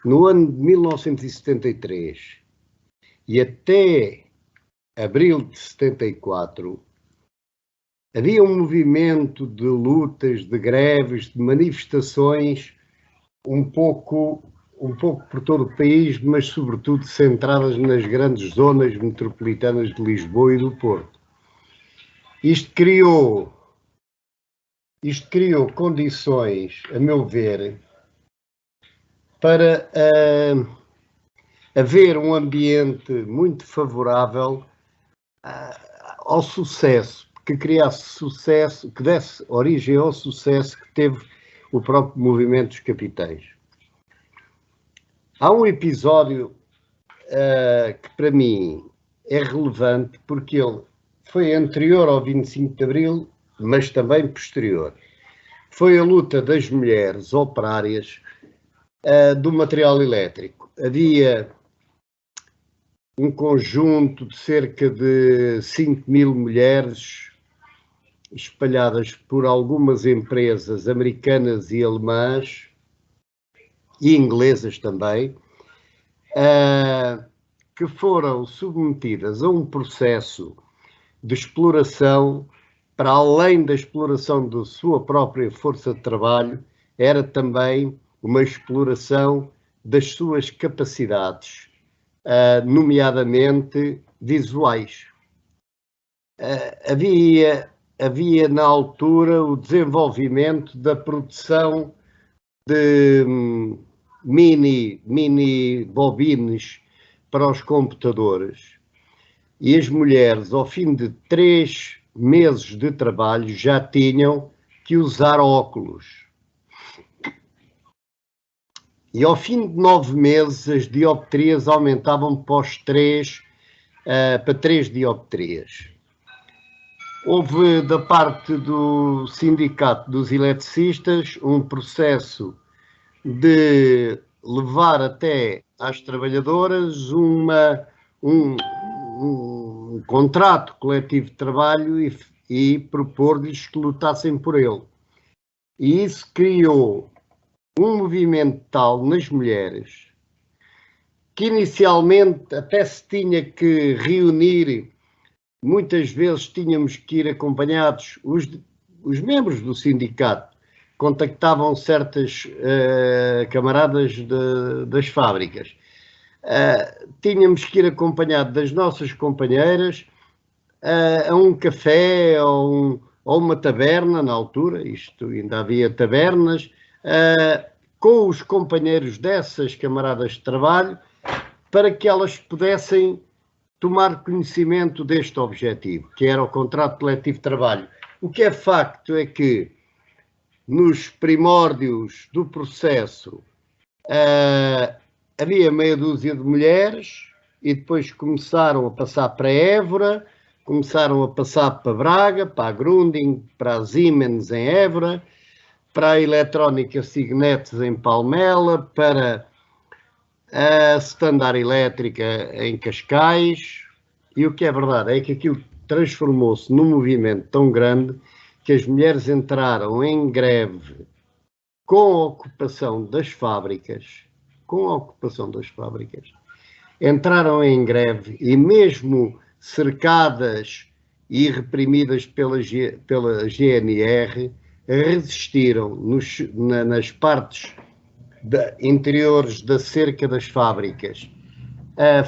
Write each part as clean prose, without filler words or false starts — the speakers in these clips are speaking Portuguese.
no ano de 1973 e até abril de 74, havia um movimento de lutas, de greves, de manifestações, um pouco por todo o país, mas sobretudo centradas nas grandes zonas metropolitanas de Lisboa e do Porto. Isto criou condições, a meu ver, para haver um ambiente muito favorável ao sucesso, que criasse sucesso, que desse origem ao sucesso que teve o próprio movimento dos capitães. Há um episódio que para mim é relevante porque ele foi anterior ao 25 de Abril, mas também posterior. Foi a luta das mulheres operárias do material elétrico. Havia um conjunto de cerca de 5.000 mulheres espalhadas por algumas empresas americanas e alemãs e inglesas também, que foram submetidas a um processo de exploração. Para além da exploração da sua própria força de trabalho, era também uma exploração das suas capacidades, nomeadamente visuais. Havia na altura o desenvolvimento da produção de mini bobines para os computadores, e as mulheres, ao fim de 3 meses de trabalho, já tinham que usar óculos. E ao fim de 9 meses, as dioptrias aumentavam para 3 dioptrias. Houve, da parte do Sindicato dos Eletricistas, um processo de levar até às trabalhadoras um contrato coletivo de trabalho e propor-lhes que lutassem por ele. E isso criou um movimento tal nas mulheres que inicialmente até se tinha que reunir, muitas vezes tínhamos que ir acompanhados, os membros do sindicato contactavam certas camaradas das fábricas. Tínhamos que ir acompanhados das nossas companheiras a um café ou uma taberna, na altura, isto ainda havia tabernas, com os companheiros dessas camaradas de trabalho, para que elas pudessem tomar conhecimento deste objetivo, que era o contrato coletivo de trabalho. O que é facto é que, nos primórdios do processo, havia meia dúzia de mulheres e depois começaram a passar para Évora, começaram a passar para Braga, para a Grunding, para a Siemens em Évora, para a Eletrónica Signet em Palmela, para a Standard Elétrica em Cascais. E o que é verdade é que aquilo transformou-se num movimento tão grande que as mulheres entraram em greve com a ocupação das fábricas, entraram em greve e mesmo cercadas e reprimidas pela GNR, resistiram nas partes interiores da cerca das fábricas,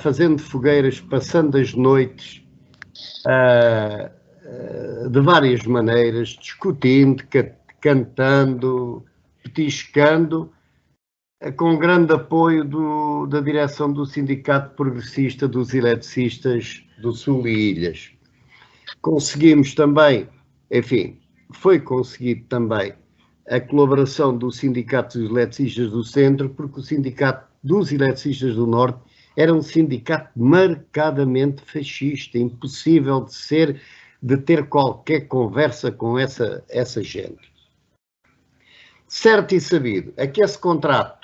fazendo fogueiras, passando as noites, de várias maneiras, discutindo, cantando, petiscando, com grande apoio da direção do Sindicato Progressista dos Eletricistas do Sul e Ilhas. Conseguimos também, enfim, foi conseguido também a colaboração do Sindicato dos Eletricistas do Centro, porque o Sindicato dos Eletricistas do Norte era um sindicato marcadamente fascista, impossível de ter qualquer conversa com essa gente. Certo e sabido é que esse contrato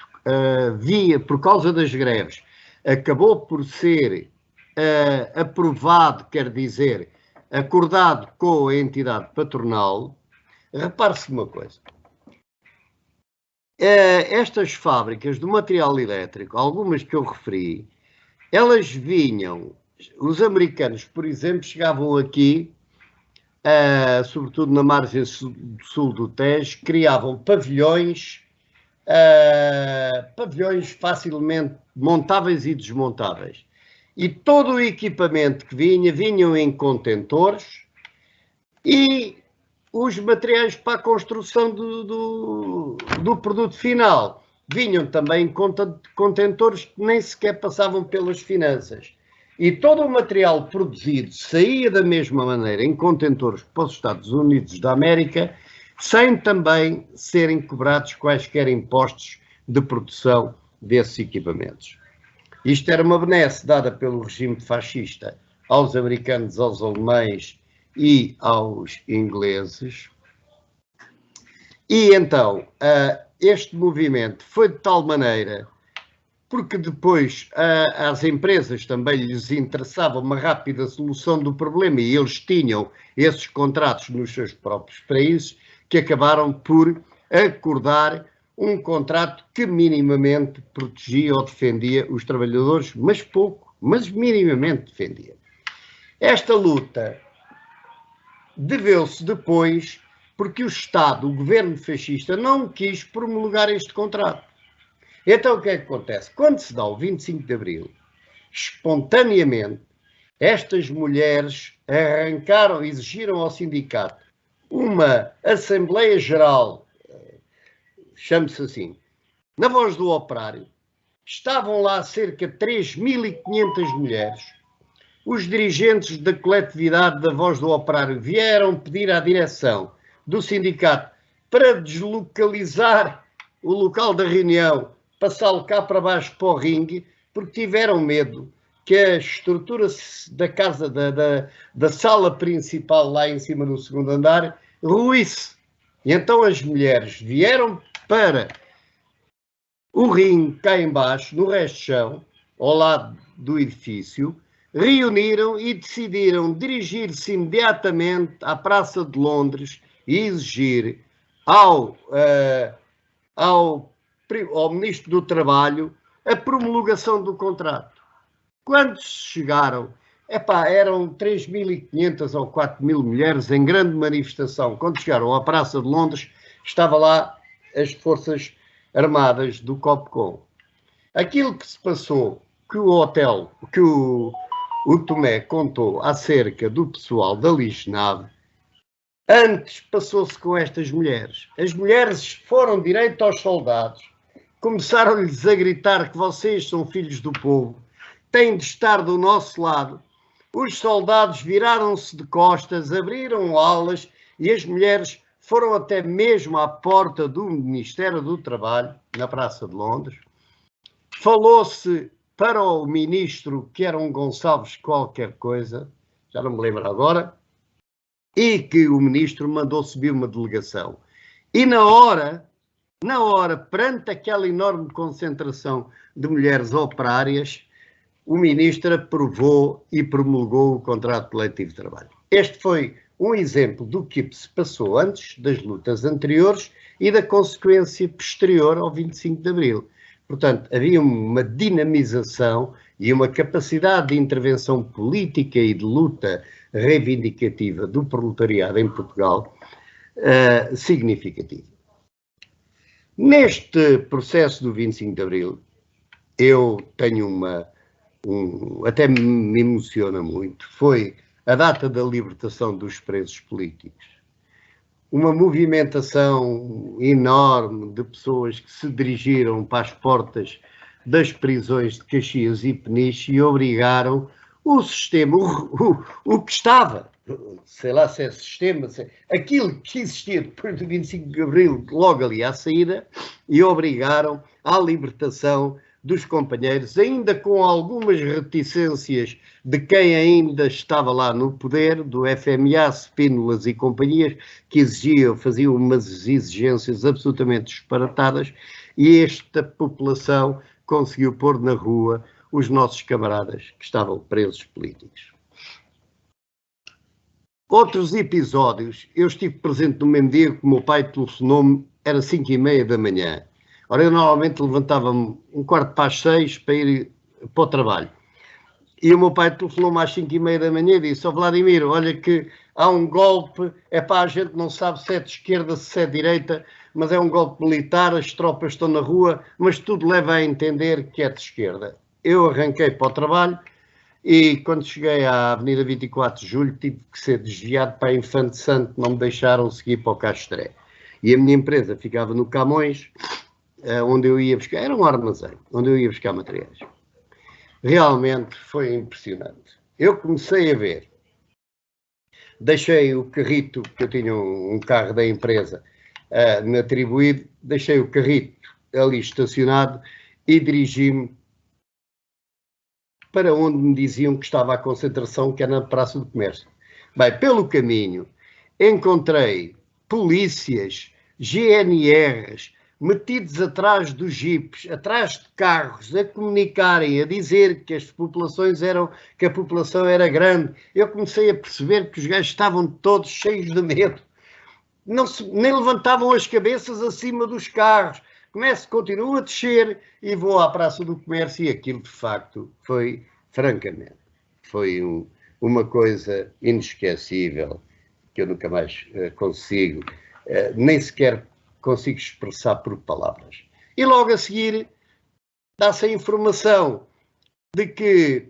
por causa das greves, acabou por ser aprovado, quer dizer, acordado com a entidade patronal. Repare-se uma coisa. estas fábricas do material elétrico, algumas que eu referi, elas vinham, os americanos, por exemplo, chegavam aqui, sobretudo na margem sul do Tejo, criavam pavilhões facilmente montáveis e desmontáveis. E todo o equipamento que vinham em contentores, e os materiais para a construção do produto final vinham também em contentores que nem sequer passavam pelas finanças. E todo o material produzido saía da mesma maneira em contentores para os Estados Unidos da América, sem também serem cobrados quaisquer impostos de produção desses equipamentos. Isto era uma benesse dada pelo regime fascista aos americanos, aos alemães e aos ingleses. E então, este movimento foi de tal maneira, porque depois às empresas também lhes interessava uma rápida solução do problema e eles tinham esses contratos nos seus próprios países, que acabaram por acordar um contrato que minimamente protegia ou defendia os trabalhadores, mas pouco, mas minimamente defendia. Esta luta deveu-se depois porque o Estado, o governo fascista, não quis promulgar este contrato. Então o que é que acontece? Quando se dá o 25 de Abril, espontaneamente, estas mulheres arrancaram, exigiram ao sindicato uma Assembleia Geral, chame-se assim, na Voz do Operário. Estavam lá cerca de 3.500 mulheres. Os dirigentes da coletividade da Voz do Operário vieram pedir à direção do sindicato para deslocalizar o local da reunião, passá-lo cá para baixo para o ringue, porque tiveram medo que a estrutura da casa, da sala principal lá em cima no segundo andar, ruísse. E então as mulheres vieram para o ringue cá embaixo, no resto de chão, ao lado do edifício, reuniram e decidiram dirigir-se imediatamente à Praça de Londres e exigir ao Ministro do Trabalho a promulgação do contrato. Quando chegaram, eram 3.500 ou 4.000 mulheres em grande manifestação. Quando chegaram à Praça de Londres, estava lá as Forças Armadas do COPCOM. Aquilo que se passou, que o Tomé contou acerca do pessoal da Lisnave, antes passou-se com estas mulheres. As mulheres foram direito aos soldados, começaram-lhes a gritar que vocês são filhos do povo, têm de estar do nosso lado. Os soldados viraram-se de costas, abriram alas e as mulheres foram até mesmo à porta do Ministério do Trabalho, na Praça de Londres. Falou-se para o ministro, que era um Gonçalves qualquer coisa, já não me lembro agora, e que o ministro mandou subir uma delegação. E na hora, perante aquela enorme concentração de mulheres operárias, o ministro aprovou e promulgou o contrato coletivo de trabalho. Este foi um exemplo do que se passou antes das lutas anteriores e da consequência posterior ao 25 de Abril. Portanto, havia uma dinamização e uma capacidade de intervenção política e de luta reivindicativa do proletariado em Portugal significativa. Neste processo do 25 de Abril, eu tenho até me emociona muito, foi a data da libertação dos presos políticos. Uma movimentação enorme de pessoas que se dirigiram para as portas das prisões de Caxias e Peniche e obrigaram o sistema, o que estava, sei lá se é sistema, aquilo que existia depois do 25 de Abril, logo ali à saída, e obrigaram à libertação dos companheiros, ainda com algumas reticências de quem ainda estava lá no poder, do FMA, Spínolas e companhias, que faziam umas exigências absolutamente disparatadas, e esta população conseguiu pôr na rua os nossos camaradas que estavam presos políticos. Outros episódios, eu estive presente no mesmo dia que o meu pai telefonou-me, era 5h30 da manhã. Ora, eu normalmente levantava-me 5:45 para ir para o trabalho. E o meu pai telefonou-me às 5:30 da manhã e disse: ó Vladimir, olha que há um golpe, a gente não sabe se é de esquerda, se é de direita, mas é um golpe militar, as tropas estão na rua, mas tudo leva a entender que é de esquerda. Eu arranquei para o trabalho e quando cheguei à Avenida 24 de Julho tive que ser desviado para a Infante Santo, não me deixaram seguir para o Castré. E a minha empresa ficava no Camões, onde eu ia buscar, era um armazém, onde eu ia buscar materiais. Realmente foi impressionante. Eu comecei a ver, deixei o carrito, que eu tinha um carro da empresa me atribuído, deixei o carrito ali estacionado e dirigi-me para onde me diziam que estava a concentração, que era na Praça do Comércio. Bem, pelo caminho encontrei polícias, GNRs, metidos atrás dos jipes, atrás de carros, a comunicarem, a dizer que que a população era grande. Eu comecei a perceber que os gajos estavam todos cheios de medo. Nem levantavam as cabeças acima dos carros. Continuo a descer e vou à Praça do Comércio e aquilo de facto foi, francamente, foi uma coisa inesquecível que eu nunca mais consigo, nem sequer consigo expressar por palavras. E logo a seguir dá-se a informação de que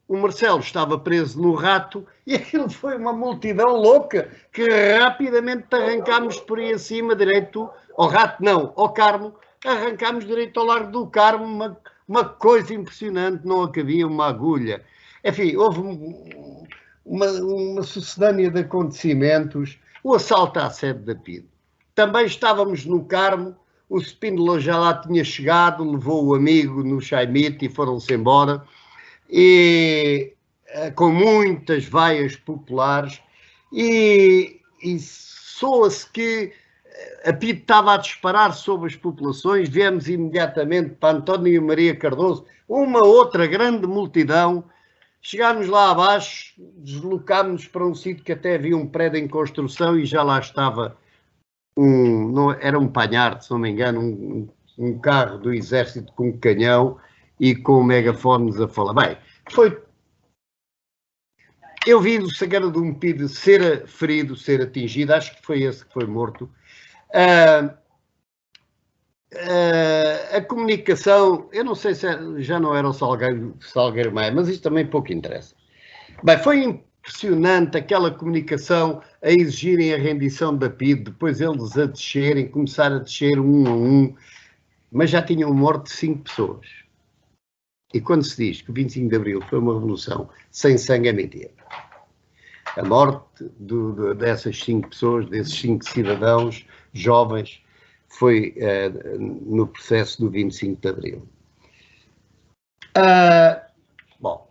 o Marcelo estava preso no Rato e aquilo foi uma multidão louca que rapidamente arrancámos por aí acima, direito ao Rato, não, ao Carmo, arrancámos direito ao Largo do Carmo, uma coisa impressionante, não cabia uma agulha. Enfim, houve uma sucedânea de acontecimentos, o assalto à sede da PIDE. Também estávamos no Carmo, o Spínola já lá tinha chegado, levou o amigo no Chaimite e foram-se embora, e com muitas vaias populares, e soa-se que a PIDE estava a disparar sobre as populações. Viemos imediatamente para António Maria Cardoso, uma outra grande multidão. Chegámos lá abaixo, deslocámos-nos para um sítio que até havia um prédio em construção e já lá estava era um Panhard, se não me engano, um carro do exército com um canhão e com megafones a falar. Bem, eu vi o Sagara de um PIDE ser ferido, ser atingido, acho que foi esse que foi morto. A comunicação, eu não sei se já não era o Salgueiro Maia, mas isto também pouco interessa. Bem, foi impressionante aquela comunicação a exigirem a rendição da PIDE, depois eles a descerem, começar a descer um a um, mas já tinham morto 5 pessoas. E quando se diz que o 25 de Abril foi uma revolução sem sangue, é mentira. A morte dessas 5 pessoas, desses 5 cidadãos jovens, foi no processo do 25 de Abril. Bom,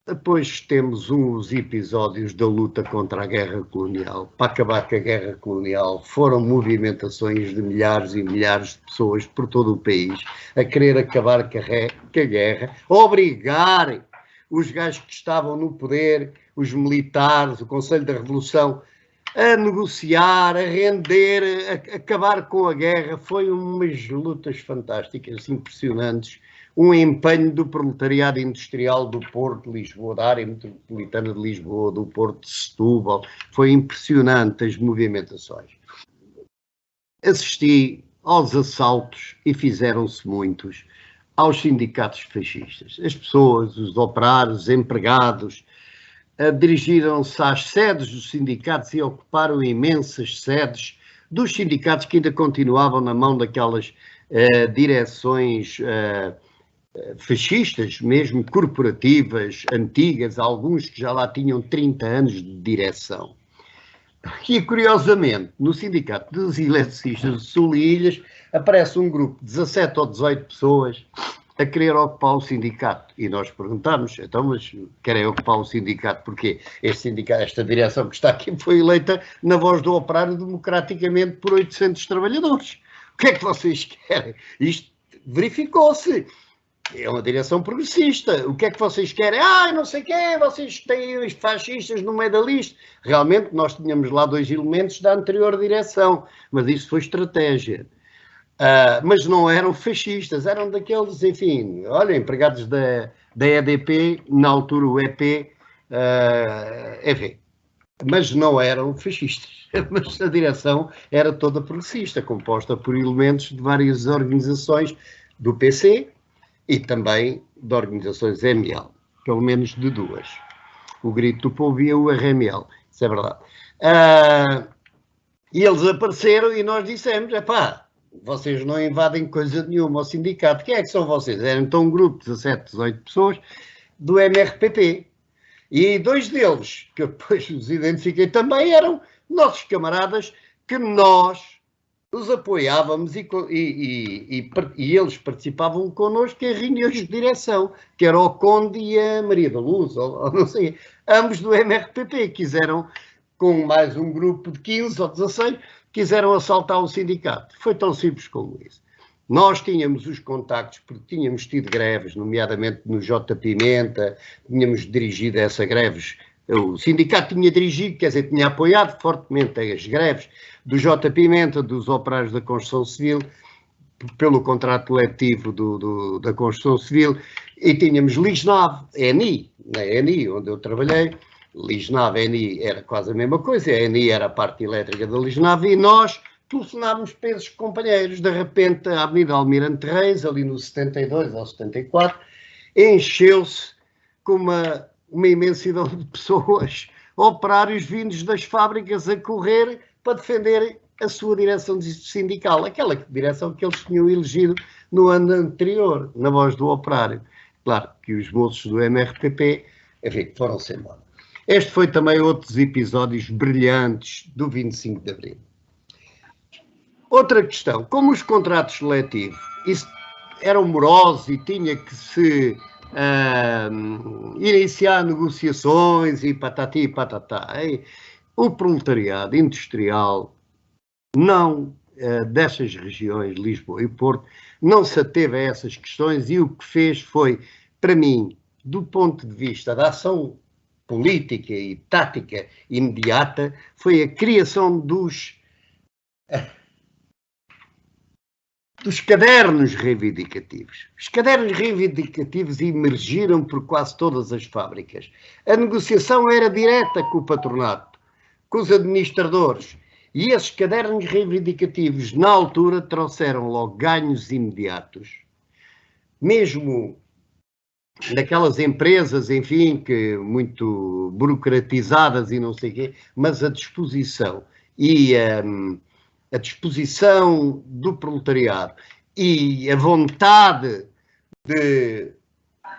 depois temos uns episódios da luta contra a guerra colonial. Para acabar com a guerra colonial, foram movimentações de milhares e milhares de pessoas por todo o país a querer acabar com a guerra, obrigarem os gajos que estavam no poder, os militares, o Conselho da Revolução, a negociar, a render, a acabar com a guerra. Foi umas lutas fantásticas, impressionantes. Um empenho do proletariado industrial do Porto de Lisboa, da área metropolitana de Lisboa, do Porto de Setúbal. Foi impressionante as movimentações. Assisti aos assaltos, e fizeram-se muitos, aos sindicatos fascistas. As pessoas, os operários, os empregados, dirigiram-se às sedes dos sindicatos e ocuparam imensas sedes dos sindicatos que ainda continuavam na mão daquelas direções fascistas, mesmo corporativas, antigas, alguns que já lá tinham 30 anos de direção. E, curiosamente, no Sindicato dos Eletricistas de Sul e Ilhas, aparece um grupo de 17 ou 18 pessoas a querer ocupar o sindicato. E nós perguntámos, então, mas querem ocupar o sindicato porquê? Esta direção que está aqui foi eleita na voz do operário democraticamente por 800 trabalhadores. O que é que vocês querem? Isto verificou-se. é uma direção progressista. O que é que vocês querem? Não sei o quê, vocês têm os fascistas no meio da lista. Realmente, nós tínhamos lá 2 elementos da anterior direção, mas isso foi estratégia. Mas não eram fascistas, eram daqueles, enfim, olha, empregados da EDP, na altura o EP, enfim, mas não eram fascistas. Mas a direção era toda progressista, composta por elementos de várias organizações do PC e também de organizações ML, pelo menos de 2. O Grito do Povo e o RML, isso é verdade. E eles apareceram e nós dissemos, vocês não invadem coisa nenhuma ao sindicato. Quem é que são vocês? Eram então um grupo de 17, 18 pessoas do MRPP. E 2 deles, que eu depois os identifiquei também, eram nossos camaradas que nós os apoiávamos e eles participavam connosco em reuniões de direção, que era o Conde e a Maria da Luz, ou não sei, ambos do MRPP, quiseram, com mais um grupo de 15 ou 16, quiseram assaltar o sindicato. Foi tão simples como isso. Nós tínhamos os contactos, porque tínhamos tido greves, nomeadamente no J. Pimenta, tínhamos dirigido essas greves, o sindicato tinha dirigido, quer dizer, tinha apoiado fortemente as greves do J. Pimenta, dos operários da construção civil, pelo contrato coletivo da construção civil, e tínhamos Lisnave, ENI, na ENI, onde eu trabalhei. Lisnave, ENI era quase a mesma coisa, a ENI era a parte elétrica da Lisnave, e nós telefonávamos para esses companheiros. De repente, a Avenida Almirante Reis, ali no 72 ou 74, encheu-se com uma imensidão de pessoas, operários vindos das fábricas a correr para defender a sua direção sindical, aquela direção que eles tinham elegido no ano anterior, na voz do operário. Claro que os moços do MRPP, enfim, foram-se embora. Este foi também outros episódios brilhantes do 25 de Abril. Outra questão, como os contratos seletivos eram morosos e tinha que se iniciar negociações e patati e patatá, o proletariado industrial dessas regiões, Lisboa e Porto, não se ateve a essas questões, e o que fez foi, para mim, do ponto de vista da ação política e tática imediata, foi a criação dos cadernos reivindicativos. Os cadernos reivindicativos emergiram por quase todas as fábricas. A negociação era direta com o patronato, com os administradores, e esses cadernos reivindicativos, na altura, trouxeram logo ganhos imediatos. Mesmo naquelas empresas, enfim, que muito burocratizadas e não sei o quê, mas a disposição a disposição do proletariado e a vontade de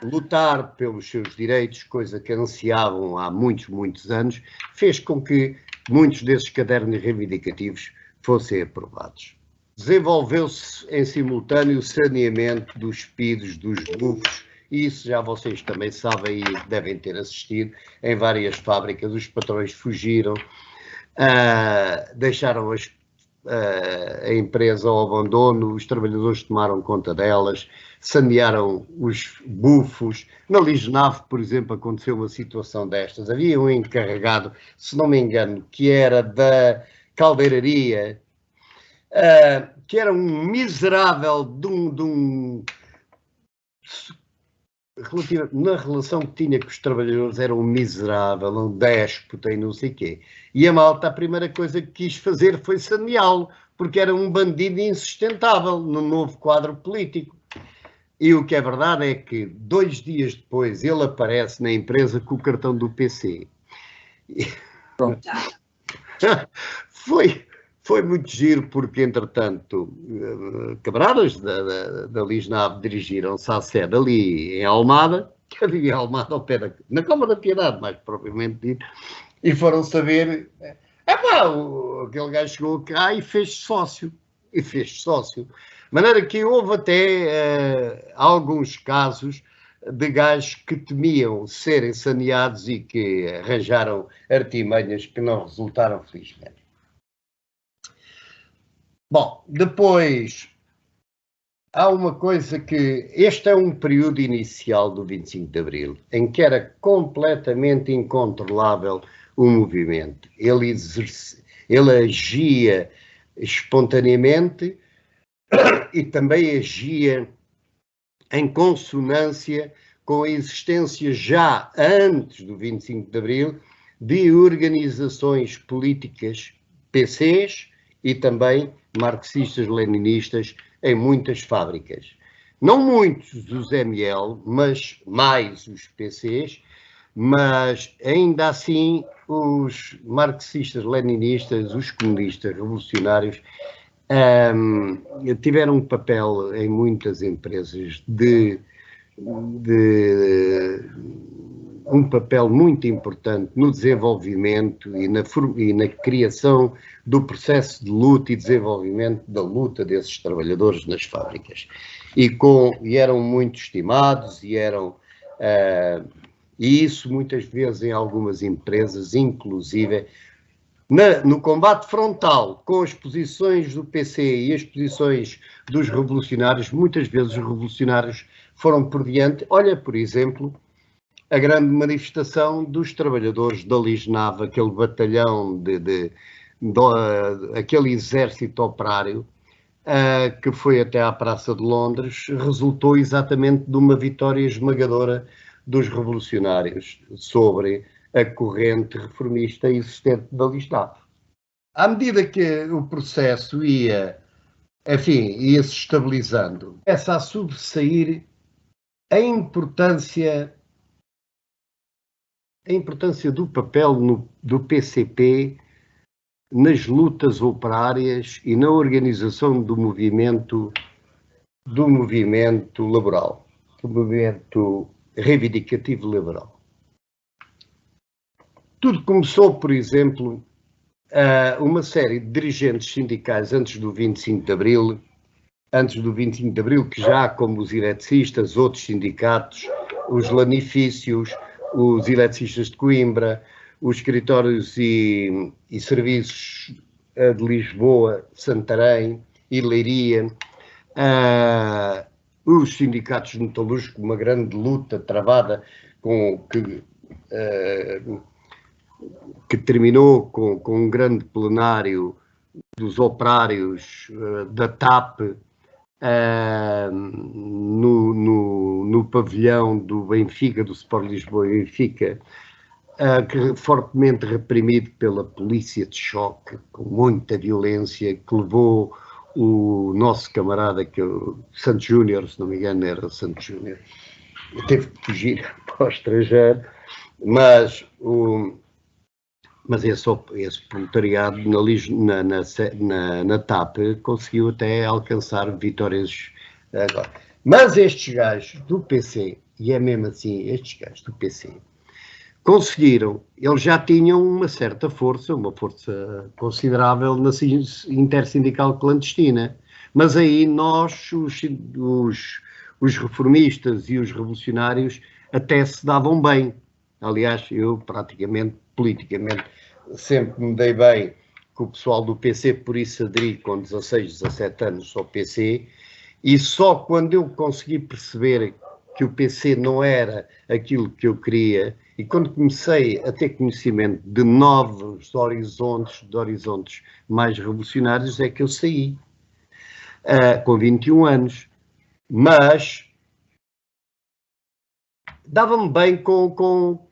lutar pelos seus direitos, coisa que ansiavam há muitos, muitos anos, fez com que muitos desses cadernos reivindicativos fossem aprovados. Desenvolveu-se em simultâneo o saneamento dos PIDs, dos bufos, e isso já vocês também sabem e devem ter assistido em várias fábricas. Os patrões fugiram, deixaram a empresa ao abandono, os trabalhadores tomaram conta delas, sanearam os bufos. Na Lisnave, por exemplo, aconteceu uma situação destas. Havia um encarregado, se não me engano, que era da caldeiraria, que era um miserável na relação que tinha com os trabalhadores, era um miserável, um déspota e não sei o quê. E a malta, a primeira coisa que quis fazer foi saneá-lo, porque era um bandido insustentável no novo quadro político. E o que é verdade é que 2 dias depois ele aparece na empresa com o cartão do PC. Pronto. Foi muito giro, porque, entretanto, camaradas da Lisnave dirigiram-se à sede ali em Almada, que havia em Almada ao pé na Cova da Piedade, mais propriamente dito, e foram saber, aquele gajo chegou cá e fez-se sócio, de maneira que houve até alguns casos de gajos que temiam serem saneados e que arranjaram artimanhas que não resultaram felizmente. Bom, depois há uma coisa que... Este é um período inicial do 25 de Abril, em que era completamente incontrolável o movimento. Ele agia espontaneamente e também agia em consonância com a existência já antes do 25 de Abril de organizações políticas PCs e também marxistas-leninistas em muitas fábricas. Não muitos os ML, mas mais os PCs, mas ainda assim os marxistas-leninistas, os comunistas revolucionários, tiveram um papel em muitas empresas um papel muito importante no desenvolvimento e na criação do processo de luta e desenvolvimento da luta desses trabalhadores nas fábricas. E eram muito estimados e isso muitas vezes em algumas empresas, inclusive no combate frontal com as posições do PC e as posições dos revolucionários, muitas vezes os revolucionários foram por diante. Olha, por exemplo, a grande manifestação dos trabalhadores da Lisnave, aquele batalhão, aquele exército operário, que foi até à Praça de Londres, resultou exatamente de uma vitória esmagadora dos revolucionários sobre a corrente reformista existente da Lisnave. À medida que o processo ia se estabilizando, começa a sobressair a importância do papel do PCP nas lutas operárias e na organização do movimento laboral, do movimento reivindicativo laboral. Tudo começou, por exemplo, uma série de dirigentes sindicais antes do 25 de Abril, que já como os eletricistas, outros sindicatos, os lanifícios, os eletricistas de Coimbra, os escritórios e serviços de Lisboa, Santarém e Leiria, os sindicatos metalúrgicos, uma grande luta travada que terminou com um grande plenário dos operários da TAP no pavilhão do Benfica, do Sport Lisboa e Benfica, fortemente reprimido pela polícia de choque, com muita violência, que levou o nosso camarada, que é o Santos Júnior, se não me engano era o Santos Júnior, teve que fugir para o estrangeiro, mas esse proletariado na TAP conseguiu até alcançar vitórias agora. Mas estes gajos do PC, e é mesmo assim, estes gajos do PC, conseguiram, eles já tinham uma certa força, uma força considerável na intersindical clandestina, mas aí nós, os reformistas e os revolucionários, até se davam bem. Aliás, eu praticamente, politicamente, sempre me dei bem com o pessoal do PC, por isso aderi com 16, 17 anos ao PC, e só quando eu consegui perceber que o PC não era aquilo que eu queria, e quando comecei a ter conhecimento de novos horizontes mais revolucionários, é que eu saí, com 21 anos. Mas dava-me bem com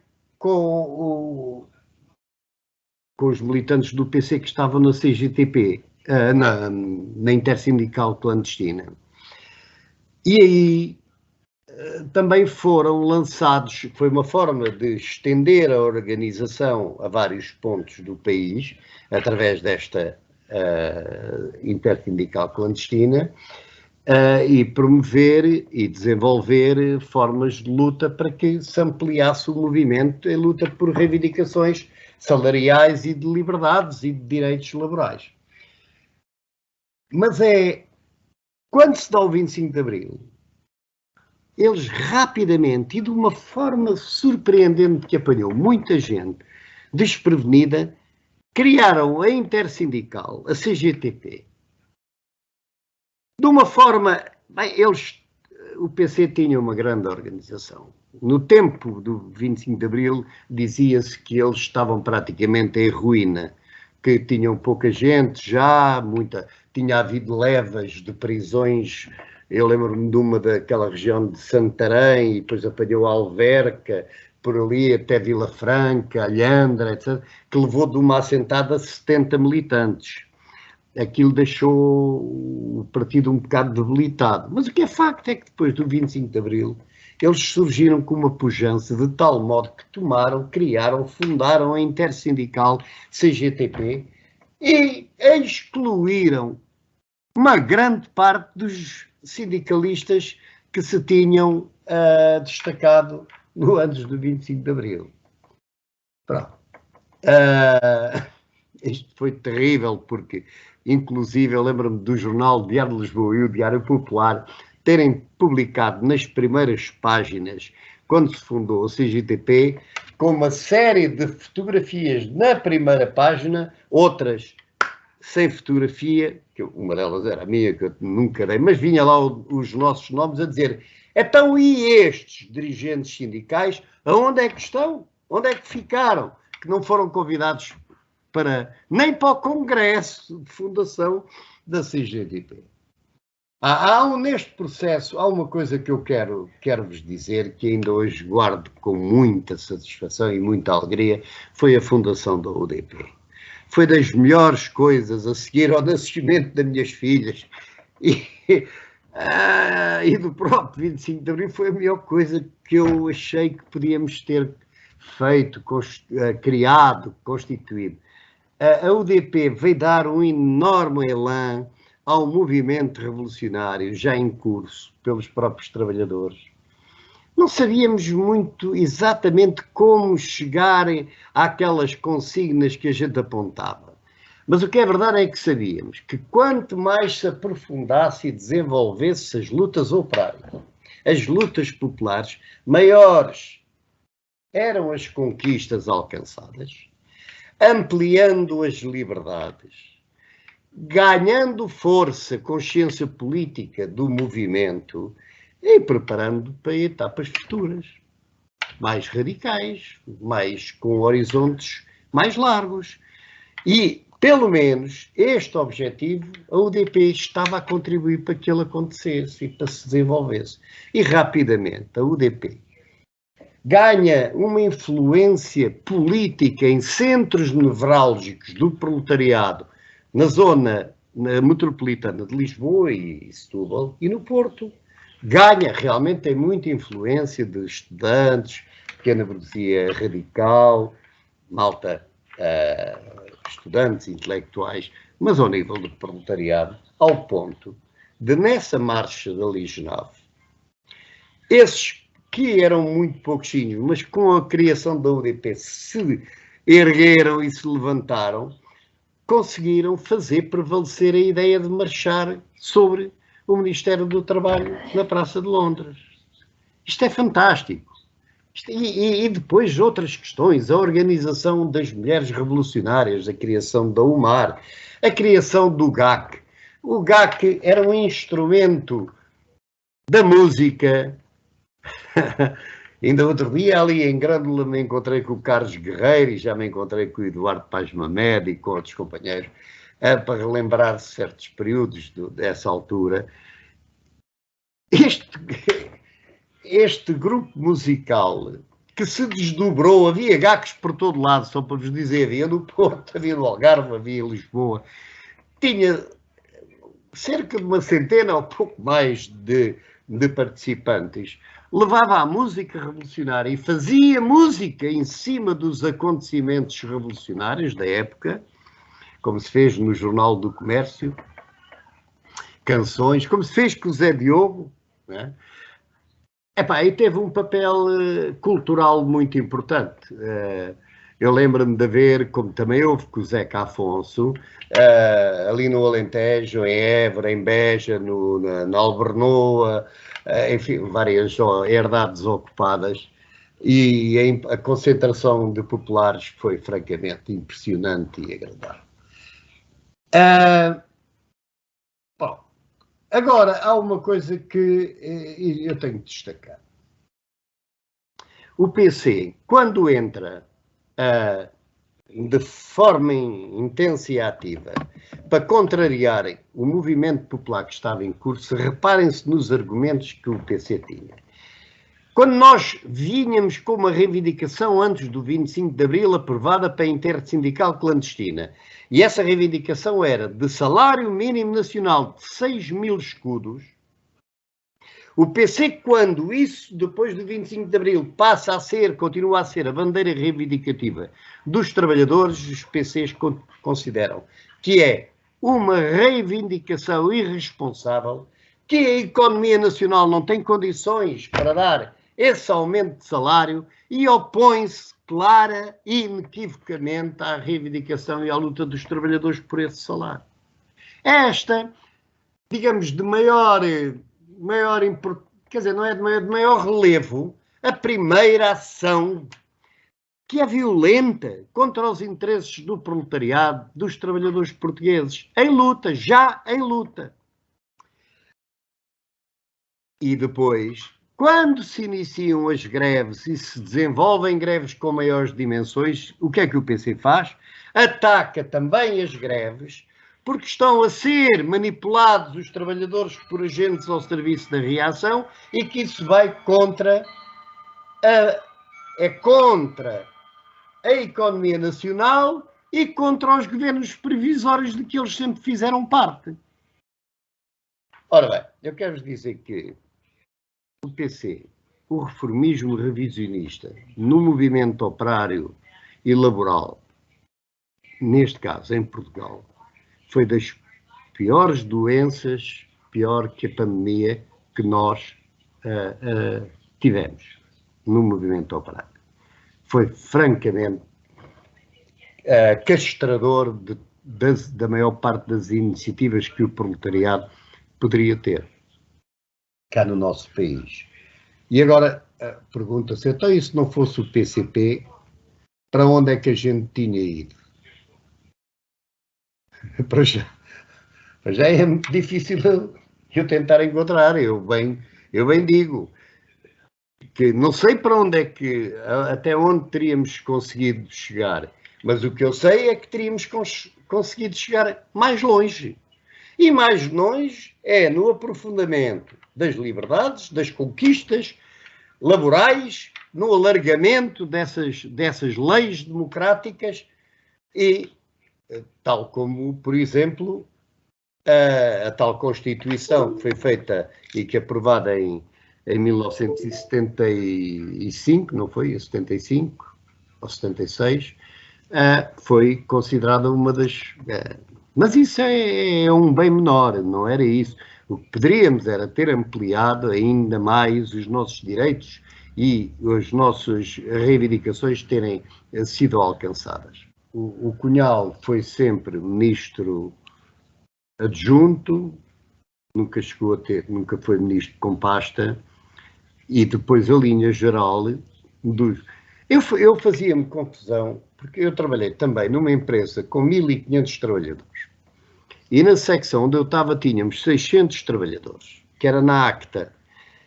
os militantes do PC que estavam na CGTP, na intersindical clandestina. E aí também foram lançados, foi uma forma de estender a organização a vários pontos do país, através desta intersindical clandestina, e promover e desenvolver formas de luta para que se ampliasse o movimento em luta por reivindicações salariais e de liberdades e de direitos laborais. Mas quando se dá o 25 de Abril, eles rapidamente e de uma forma surpreendente que apanhou muita gente desprevenida, criaram a intersindical, a CGTP, de uma forma Bem, o PC tinha uma grande organização. No tempo do 25 de Abril dizia-se que eles estavam praticamente em ruína, que tinham pouca gente já, tinha havido levas de prisões. Eu lembro-me de uma daquela região de Santarém, e depois apanhou a Alverca, por ali até Vila Franca, Alhandra, etc., que levou de uma assentada 70 militantes. Aquilo deixou o partido um bocado debilitado. Mas o que é facto é que depois do 25 de Abril eles surgiram com uma pujança de tal modo que criaram, fundaram a intersindical CGTP e excluíram uma grande parte dos sindicalistas que se tinham destacado no anos do 25 de Abril. Pronto. Isto foi terrível, porque, inclusive, eu lembro-me do jornal Diário de Lisboa e o Diário Popular terem publicado nas primeiras páginas, quando se fundou o CGTP, com uma série de fotografias na primeira página, outras sem fotografia, que uma delas era a minha, que eu nunca dei, mas vinha lá os nossos nomes a dizer: então, e estes dirigentes sindicais, aonde é que estão? Onde é que ficaram? Que não foram convidados nem para o congresso de fundação da CGTP. Neste processo, há uma coisa que eu quero vos dizer, que ainda hoje guardo com muita satisfação e muita alegria, foi a fundação da UDP. Foi das melhores coisas a seguir ao nascimento das minhas filhas e do próprio 25 de Abril. Foi a melhor coisa que eu achei que podíamos ter feito, criado, constituído. A UDP veio dar um enorme elan ao movimento revolucionário já em curso pelos próprios trabalhadores. Não sabíamos muito exatamente como chegar àquelas consignas que a gente apontava. Mas o que é verdade é que sabíamos que quanto mais se aprofundasse e desenvolvesse as lutas operárias, as lutas populares, maiores eram as conquistas alcançadas, ampliando as liberdades, ganhando força, consciência política do movimento e preparando para etapas futuras, mais radicais, mais com horizontes mais largos. E, pelo menos, este objetivo, a UDP estava a contribuir para que ele acontecesse e para se desenvolvesse. E, rapidamente, a UDP ganha uma influência política em centros nevrálgicos do proletariado, na zona metropolitana de Lisboa e Setúbal e no Porto. Realmente tem muita influência de estudantes, pequena burguesia radical, malta, estudantes intelectuais, mas ao nível do proletariado, ao ponto de, nessa marcha da Liga 9, esses que eram muito pouquinhos, mas com a criação da UDP se ergueram e se levantaram, conseguiram fazer prevalecer a ideia de marchar sobre o Ministério do Trabalho na Praça de Londres. Isto é fantástico. E depois outras questões, a organização das mulheres revolucionárias, a criação da UMAR, a criação do GAC. O GAC era um instrumento da música. Ainda outro dia ali em Grândola me encontrei com o Carlos Guerreiro e já me encontrei com o Eduardo Paz Mamed e com outros companheiros para relembrar certos períodos dessa altura. Este grupo musical que se desdobrou, havia GACs por todo lado, só para vos dizer, havia no Porto, havia no Algarve, havia em Lisboa, tinha cerca de uma centena ou pouco mais de participantes, levava a música revolucionária e fazia música em cima dos acontecimentos revolucionários da época, como se fez no Jornal do Comércio, canções, como se fez com o Zé Diogo, né? E teve um papel cultural muito importante. Eu lembro-me de haver, como também houve com o Zeca Afonso, ali no Alentejo, em Évora, em Beja, na Albernoa, enfim, várias herdades ocupadas, e a concentração de populares foi francamente impressionante e agradável. Agora, há uma coisa que eu tenho de destacar. O PC, quando entra de forma intensa e ativa para contrariarem o movimento popular que estava em curso, reparem-se nos argumentos que o PC tinha. Quando nós vínhamos com uma reivindicação antes do 25 de Abril aprovada para a intersindical clandestina, e essa reivindicação era de salário mínimo nacional de 6.000 escudos, o PC, quando isso, depois do 25 de Abril, passa a ser, continua a ser a bandeira reivindicativa dos trabalhadores, os PCs consideram que é uma reivindicação irresponsável, que a economia nacional não tem condições para dar esse aumento de salário e opõe-se clara e inequivocamente à reivindicação e à luta dos trabalhadores por esse salário. Esta, digamos, de maior quer dizer, não é de maior relevo, a primeira ação que é violenta contra os interesses do proletariado, dos trabalhadores portugueses, em luta, já em luta. E depois, quando se iniciam as greves e se desenvolvem greves com maiores dimensões, o que é que o PC faz? Ataca também as greves, porque estão a ser manipulados os trabalhadores por agentes ao serviço da reação e que isso vai contra a economia nacional e contra os governos previsórios de que eles sempre fizeram parte. Ora bem, eu quero-vos dizer que o PC, o reformismo revisionista no movimento operário e laboral, neste caso em Portugal, foi das piores doenças, pior que a pandemia que nós tivemos no movimento operário. Foi francamente castrador da maior parte das iniciativas que o proletariado poderia ter cá no nosso país. E agora pergunta-se, então e se não fosse o PCP, para onde é que a gente tinha ido? Para já é muito difícil eu tentar encontrar. Eu bem digo que não sei para onde é que, até onde teríamos conseguido chegar, mas o que eu sei é que teríamos conseguido chegar mais longe. E mais longe é no aprofundamento das liberdades, das conquistas laborais, no alargamento dessas leis democráticas e tal como, por exemplo, a tal Constituição que foi feita e que aprovada em 1975, não foi? Em 75 ou 76, foi considerada uma das... mas isso é um bem menor, não era isso. O que poderíamos era ter ampliado ainda mais os nossos direitos e as nossas reivindicações terem sido alcançadas. O Cunhal foi sempre ministro adjunto, nunca foi ministro com pasta, e depois a linha geral dos... Eu fazia-me confusão, porque eu trabalhei também numa empresa com 1.500 trabalhadores, e na secção onde eu estava tínhamos 600 trabalhadores, que era na ACTA.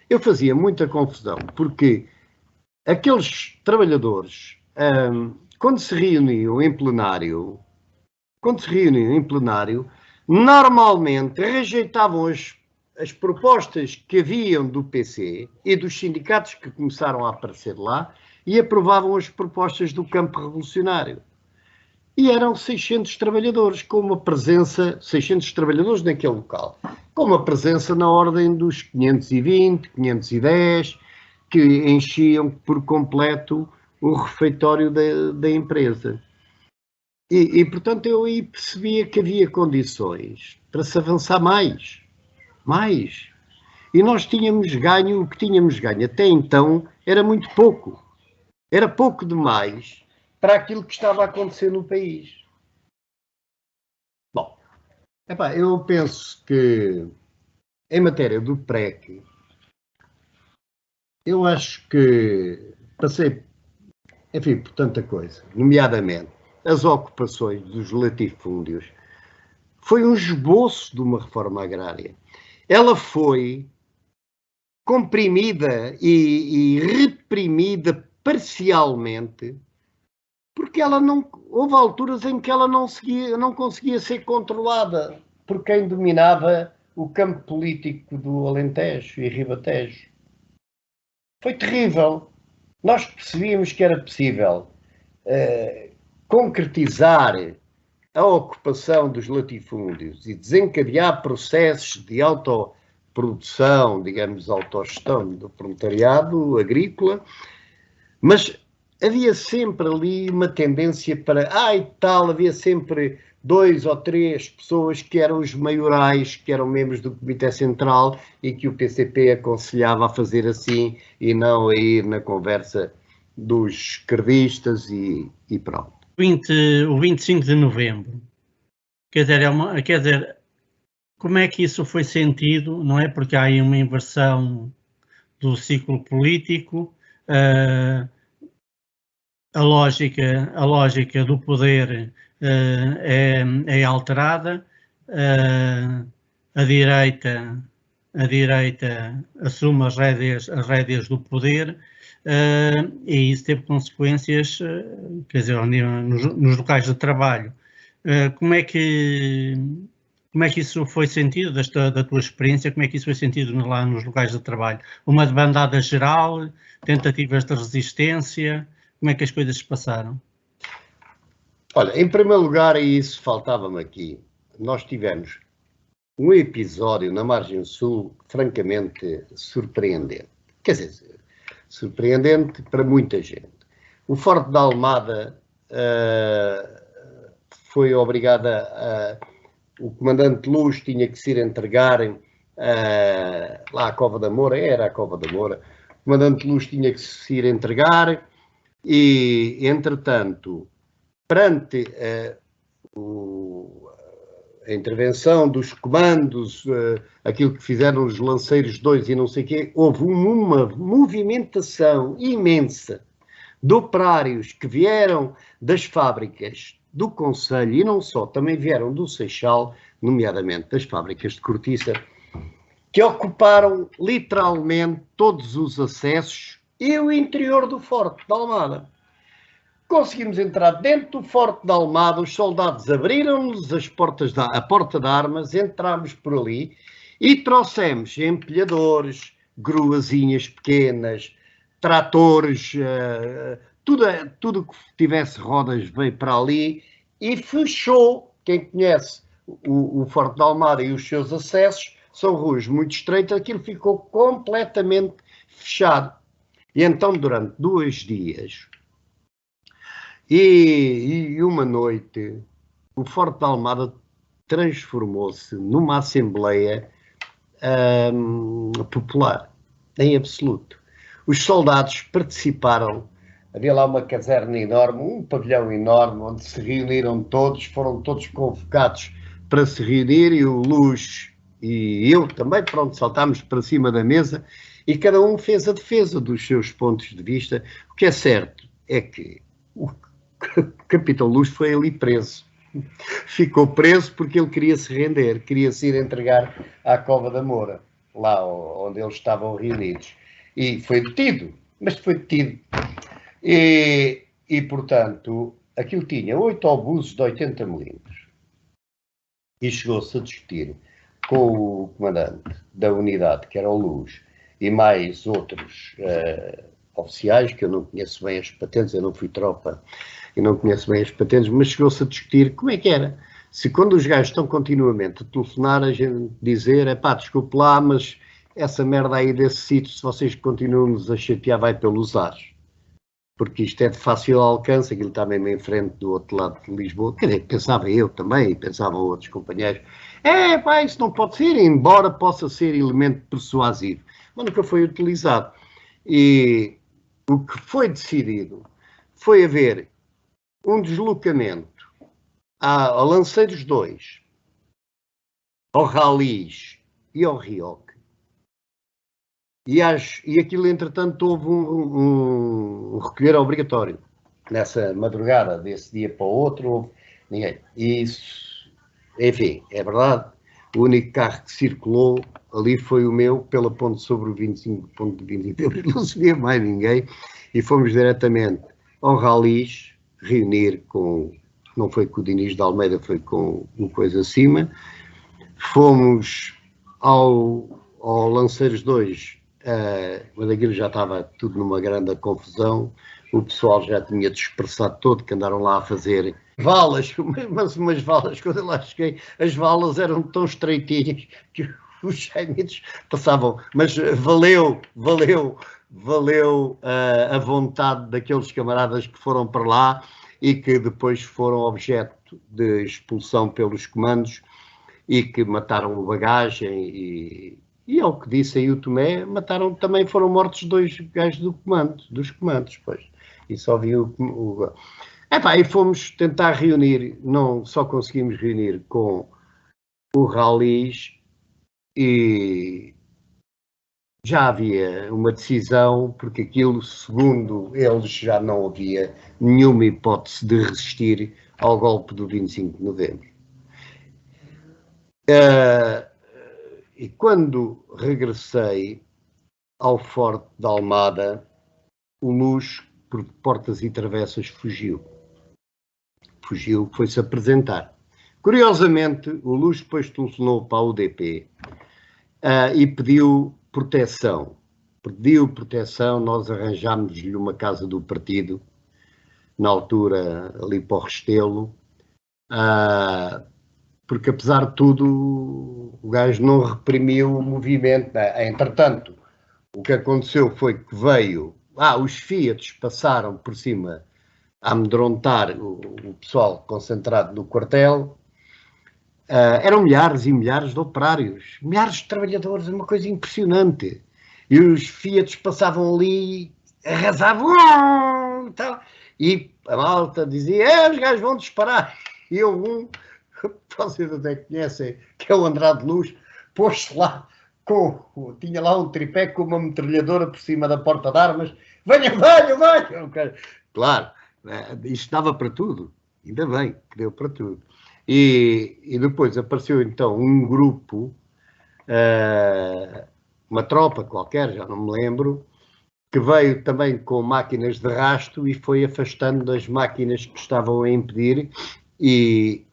Eu fazia muita confusão, porque aqueles trabalhadores, quando se reuniam em plenário, normalmente rejeitavam as propostas que haviam do PC e dos sindicatos que começaram a aparecer lá e aprovavam as propostas do campo revolucionário. E eram 600 trabalhadores, com uma presença, 600 trabalhadores naquele local, com uma presença na ordem dos 520, 510, que enchiam por completo o refeitório da empresa. E, portanto, eu aí percebia que havia condições para se avançar mais. E nós tínhamos ganho, o que tínhamos ganho até então era muito pouco. Era pouco demais para aquilo que estava a acontecer no país. Bom, eu penso que em matéria do PREC, eu acho que passei, enfim, por tanta coisa, nomeadamente as ocupações dos latifúndios, foi um esboço de uma reforma agrária. ela foi comprimida e reprimida parcialmente, porque ela não, houve alturas em que ela não conseguia ser controlada por quem dominava o campo político do Alentejo e Ribatejo. Foi terrível. Nós percebíamos que era possível concretizar a ocupação dos latifúndios e desencadear processos de autoprodução, digamos, autogestão do proletariado agrícola, mas havia sempre ali uma tendência para, havia sempre 2 ou 3 pessoas que eram os maiorais, que eram membros do Comitê Central e que o PCP aconselhava a fazer assim e não a ir na conversa dos esquerdistas e pronto. O 25 de novembro, quer dizer, como é que isso foi sentido, não é? Porque há aí uma inversão do ciclo político, a lógica do poder é alterada, a direita assume as rédeas do poder, e isso teve consequências, quer dizer, nos locais de trabalho. Como é que isso foi sentido, da tua experiência, como é que isso foi sentido lá nos locais de trabalho? Uma debandada geral, tentativas de resistência, como é que as coisas se passaram? Olha, em primeiro lugar, e isso faltava-me aqui, nós tivemos um episódio na margem sul francamente surpreendente. Quer dizer, surpreendente para muita gente. O Forte da Almada foi obrigada a... O comandante Luz tinha que se ir entregar lá à Cova da Moura, era a Cova da Moura. O comandante Luz tinha que se ir entregar e, entretanto, perante a intervenção dos comandos, aquilo que fizeram os Lanceiros 2 e não sei o quê, houve uma movimentação imensa de operários que vieram das fábricas do Conselho e não só, também vieram do Seixal, nomeadamente das fábricas de cortiça, que ocuparam literalmente todos os acessos e o interior do Forte da Almada. Conseguimos entrar dentro do Forte da Almada, os soldados abriram-nos a porta de armas, entramos por ali e trouxemos empilhadores, gruazinhas pequenas, tratores, tudo que tivesse rodas veio para ali e fechou. Quem conhece o Forte da Almada e os seus acessos, são ruas muito estreitas, aquilo ficou completamente fechado. E então, durante 2 dias e uma noite, o Forte da Almada transformou-se numa assembleia popular, em absoluto. Os soldados participaram, havia lá uma caserna enorme, um pavilhão enorme, onde se reuniram todos, foram todos convocados para se reunir, e o Luz e eu também, pronto, saltámos para cima da mesa e cada um fez a defesa dos seus pontos de vista. O que é certo é que o Capitão Luz foi ali preso. Ficou preso porque ele queria se render, queria se ir entregar à Cova da Moura, lá onde eles estavam reunidos. E foi detido, mas foi detido. E portanto, aquilo tinha 8 obuses de 80 milímetros. E chegou-se a discutir com o comandante da unidade, que era o Luz, e mais outros oficiais, que eu não conheço bem as patentes, eu não fui tropa e não conheço bem as patentes, mas chegou-se a discutir como é que era. Se quando os gajos estão continuamente a telefonar, a gente dizer, desculpe lá, mas essa merda aí desse sítio, se vocês continuam-nos a chatear, vai pelos ares. Porque isto é de fácil alcance, aquilo está mesmo em frente do outro lado de Lisboa. Quer dizer, pensava eu também, e pensavam outros companheiros. Isso não pode ser, embora possa ser elemento persuasivo. Mas nunca foi utilizado. E o que foi decidido foi haver um deslocamento ao Lanceiros 2, ao Ralis e ao Rioque. E aquilo, entretanto, houve um recolher obrigatório. Nessa madrugada, desse dia para o outro, houve ninguém. E isso, enfim, é verdade. o único carro que circulou ali foi o meu, pela ponte sobre o 25, ponto de 25 de Abril, não se via mais ninguém, e fomos diretamente ao Ralis, reunir com, não foi com o Diniz de Almeida, foi com uma coisa acima, fomos ao Lanceiros 2, mas aquilo já estava tudo numa grande confusão, o pessoal já tinha dispersado todo, que andaram lá a fazer valas, mas umas valas, quando eu lá cheguei, as valas eram tão estreitinhas que os chaimitos passavam, mas valeu a vontade daqueles camaradas que foram para lá e que depois foram objeto de expulsão pelos comandos e que mataram a bagagem e ao que disse aí o Tomé, mataram, também foram mortos 2 gajos dos comandos, pois. E só vi o... e fomos tentar reunir, não só conseguimos reunir com o Ralis e já havia uma decisão, porque aquilo, segundo eles, já não havia nenhuma hipótese de resistir ao golpe do 25 de novembro. E quando regressei ao Forte de Almada, o Luz, por portas e travessas, fugiu, foi-se apresentar. Curiosamente, o Luz depois telefonou para a UDP e pediu proteção. Nós arranjámos-lhe uma casa do partido, na altura ali para o Restelo, porque apesar de tudo o gajo não reprimiu o movimento. Entretanto, o que aconteceu foi que veio, os Fiats passaram por cima a amedrontar o pessoal concentrado no quartel. Eram milhares e milhares de operários, milhares de trabalhadores, uma coisa impressionante. E os Fiats passavam ali, arrasavam, e a malta dizia, os gajos vão disparar. E eu, vocês até conhecem, que é o Andrade Luz, pôs-se lá, tinha lá um tripé com uma metralhadora por cima da porta de armas, venha. Claro, isto dava para tudo, ainda bem que deu para tudo. E depois apareceu então um grupo, uma tropa qualquer, já não me lembro, que veio também com máquinas de rasto e foi afastando as máquinas que estavam a impedir e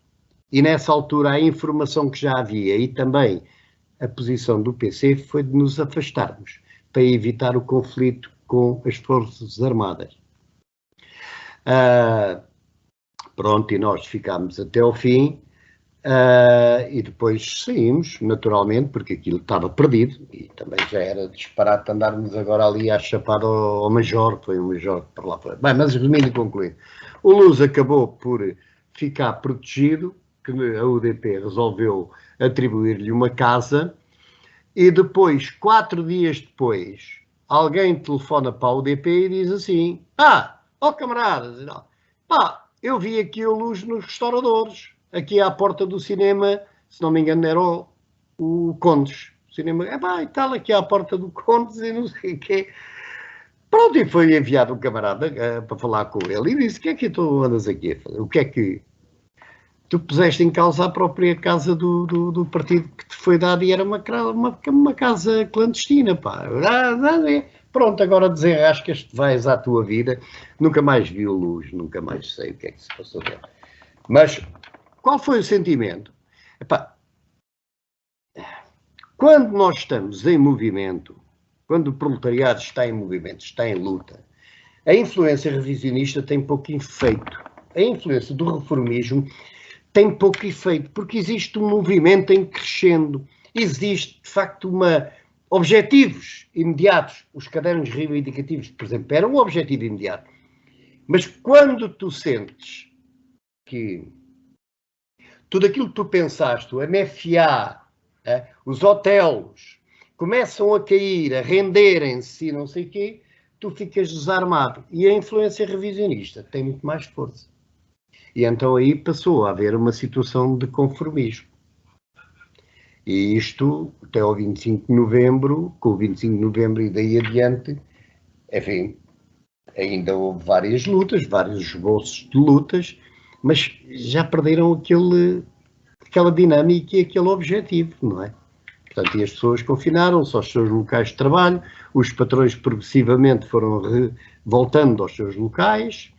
nessa altura a informação que já havia e também a posição do PC foi de nos afastarmos para evitar o conflito com as Forças Armadas. Pronto, e nós ficámos até ao fim e depois saímos, naturalmente, porque aquilo estava perdido e também já era disparate andarmos agora ali à chapada ao Major, foi o Major que para lá foi. Bem, mas resumindo e concluindo, o Luz acabou por ficar protegido, que a UDP resolveu atribuir-lhe uma casa e depois, 4 dias depois, alguém telefona para a UDP e diz assim, camaradas, eu vi aqui o Luz nos restauradores, aqui à porta do cinema, se não me engano era o Condes, o cinema, e tal, aqui à porta do Condes e não sei o quê. Pronto, e foi enviado um camarada para falar com ele e disse, o que é que tu andas aqui a fazer? O que é que tu puseste em causa a própria casa do partido que te foi dada e era uma casa clandestina, pá. Pronto, agora desenrascas-te, vais à tua vida. Nunca mais vi o Luz, nunca mais sei o que é que se passou dele. Mas qual foi o sentimento? Quando nós estamos em movimento, quando o proletariado está em movimento, está em luta, a influência revisionista tem pouco efeito. A influência do reformismo tem pouco efeito, porque existe um movimento em crescendo, existe, de facto, objetivos imediatos. Os cadernos reivindicativos, por exemplo, eram um objetivo imediato. Mas quando tu sentes que tudo aquilo que tu pensaste, o MFA, os hotéis, começam a cair, a renderem-se e não sei o quê, tu ficas desarmado. E a influência revisionista tem muito mais força. E então aí passou a haver uma situação de conformismo. E isto, até ao 25 de novembro, com o 25 de novembro e daí adiante, enfim, ainda houve várias lutas, vários esboços de lutas, mas já perderam aquela dinâmica e aquele objetivo, não é? Portanto, e as pessoas confinaram-se aos seus locais de trabalho, os patrões progressivamente foram voltando aos seus locais,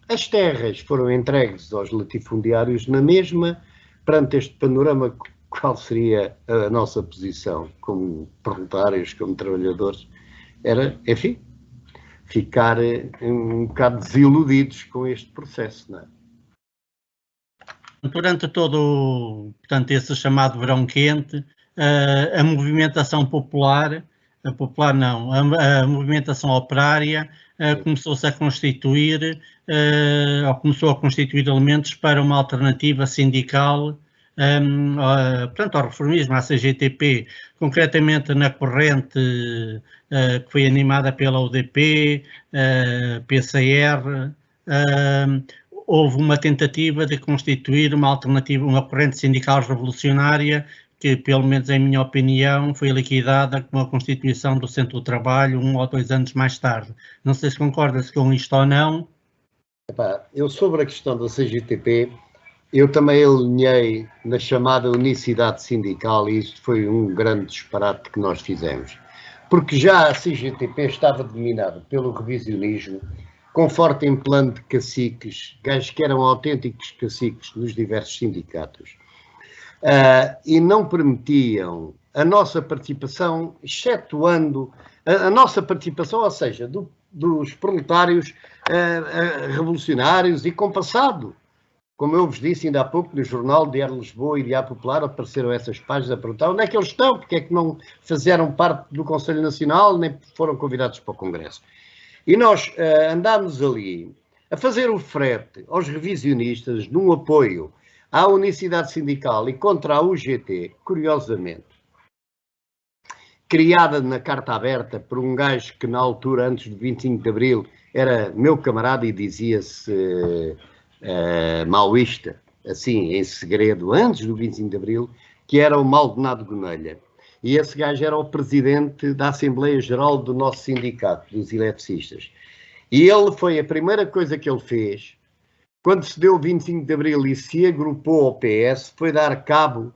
as terras foram entregues aos latifundiários na mesma. Perante este panorama, qual seria a nossa posição como proletários, como trabalhadores? Era, enfim, ficar um bocado desiludidos com este processo, não é? Durante todo, portanto, esse chamado verão quente, a movimentação popular, a movimentação operária começou-se a constituir, ou começou a constituir elementos para uma alternativa sindical, portanto, ao reformismo, à CGTP, concretamente na corrente que foi animada pela UDP, PCR, houve uma tentativa de constituir uma alternativa, uma corrente sindical revolucionária que, pelo menos em minha opinião, foi liquidada com a constituição do Centro do Trabalho 1 ou 2 anos mais tarde. Não sei se concordas com isto ou não. Eu, sobre a questão da CGTP, eu também alinhei na chamada unicidade sindical, e isto foi um grande disparate que nós fizemos. Porque já a CGTP estava dominada pelo revisionismo, com forte implante de caciques, gajos que eram autênticos caciques nos diversos sindicatos, e não permitiam a nossa participação, excetuando a nossa participação, ou seja, dos proletários revolucionários e compassado. Como eu vos disse ainda há pouco, no jornal Diário de Lisboa e Diário Popular apareceram essas páginas a perguntar onde é que eles estão, porque é que não fizeram parte do Conselho Nacional, nem foram convidados para o Congresso. E nós andámos ali a fazer o frete aos revisionistas num apoio à unicidade sindical e contra a UGT, curiosamente, criada na carta aberta por um gajo que na altura, antes do 25 de Abril, era meu camarada e dizia-se maoísta, assim, em segredo, antes do 25 de Abril, que era o Maldonado Gonelha. E esse gajo era o presidente da Assembleia Geral do nosso sindicato, dos eletricistas. E ele foi, a primeira coisa que ele fez, quando se deu o 25 de Abril e se agrupou ao PS, foi dar cabo